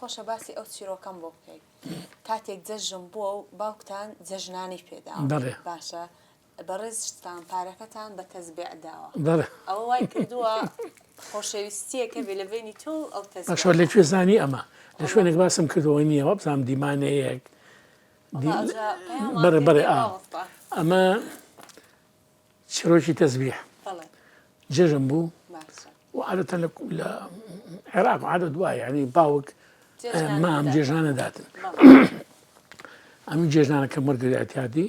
خۆشە باسی ئەو چیرۆکەم بۆ بکەیت کاتێک جەژن بووە و باوکتان جەژنانی پێداوە باشە بەڕێز شتان پارەکەتان بە تەزبیع داوە ئەوە وای کردووە خۆشەویستیەکە بێ لە بینی تۆ ئەو تەزبیع لەکوێ زانی ئەمە لە شوێنێک باسم کردەوە نییە بزانام دیمانەیەک بەڕێ ئەمە چیرۆکی تەزبیع جەژن بوو وعادەتەن لە عێراق عادە دوایە یعنی باوک مام جێژانە داتن ئەم جێژانە کە وەرگری ئەتیادی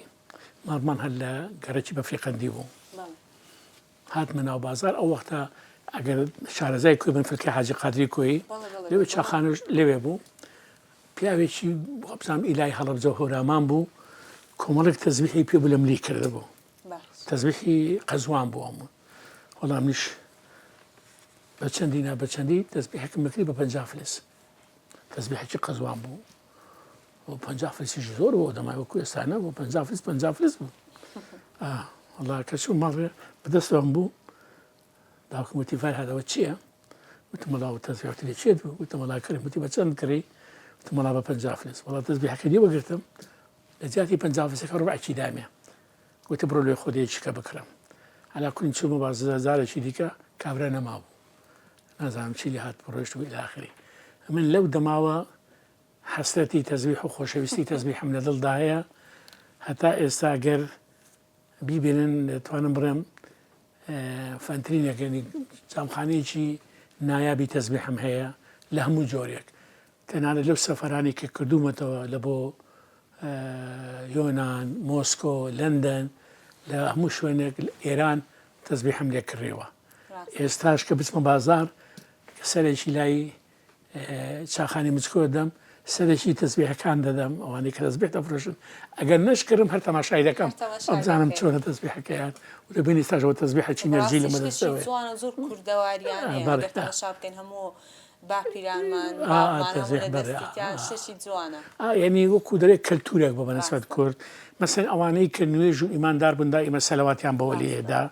ماڵمان هەر لە گەرەکی بەفریقەندی بوو هاتمە ناو بازار ئەو وەختە ئەگەر شارەزای کوێ بن فلکی حاجی قادری کۆیی لەوێ چاخانەش لەوێ بوو پیاوێکی بزانام ئیلای هەڵەبجە و هەورامان بوو کۆمەڵێک تەزبیحی پێ بوو لە ملی کرده بوو تەزبیحی قەزوان بوو ئەمە وەڵام نیش بە چەندینا بە چەندی تەزبیحەکەم بکری بە 50 فلس تەزبیحێکی قەزوان بوو و 50 فلسیشی زۆر بوو دەمای وەکو ئێستانە بۆ 50 فلس 50 فلس بوو وەڵا کە چوو ماڵێ بەدەستەوەم بوو داوکم وتی فای هەدەوە چییە؟ وتم وەڵا تەزبیحەکە لێ چێت بوو وتم وەڵا کەریم وتی بە چەند کڕی وتم وەڵا بە 50 فلس وەڵا تەزبیحەکە دی وەگرتم لە جیاتی 50 فلسەکە ڕوبعێکی دامێ وتی بڕۆ لێ خۆدەیەکیکە بکڕم عەلا کولی چوومە بازارێکی دیکە کابرا نەمابوو نازانم چی لێ هات بڕۆیشت و ئیلی ئاخری من لەو دەماوە حەسرەتی تەزبیح و خۆشەویستی تەزبیحم لە دڵدا هەیە هەتا ئێستا گەر بیبێنن دەتوانم بڕێم فەنترینێکەنی جامخانەیەکی نایابی تەزبیحم هەیە لە هەموو جۆرێک تەنانەت لەو سەفەرانی کە کردوومەتەوە لە بۆ یۆنان مۆسکۆ لەندەن لە هەموو شوێنێک ئێران تەزبیحم لێ کڕێوە ئێستاش کە بچمە بازار سەرێکی لای چاخانی مچکۆ دەم سەرێکی تەزبیحەکان دەدەم ئەوانەی کە تەزبیح دەفرۆشن ئەگەر نەشکردم هەر تەماشای دەکەم بزانم چۆنە تەزبیحەکەیان و دەبینی ئێستاژەوە تەزبیحێکی نەرجی لە مەدەستەوەی زۆر کوردەواریان تەماشا بکەین هەموو باپیرانمان شەشی جوانە یعنی وەکو دەرێک کەلتورێک بۆ بەنسبەت کورد مەسەن ئەوانەی کە نوێژ و ئیماندار بوون دائیمە سەلەواتیان بەوە لێدا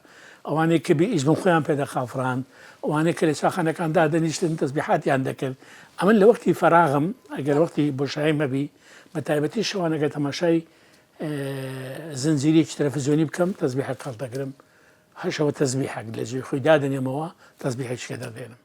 ئەوانەی کە بئیش بن خۆیان پێدەخافڕان ئەوانەی کە لە چاخانەکاندا دەنیشتن تەزبیحاتیان دەکرد ئەمن لە وەختی فەراغم ئەگەر وەختی بۆشایی مەبی بە تایبەتی شەوانەگە تەماشای زنجیرێکی تەلەڤیزیۆنی بکەم تەزبیحەک هەڵدەگرم هەشەوە تەزبیحێک لە جێ خۆی دادەنێمەوە تەزبیحێکیکە دەدێنم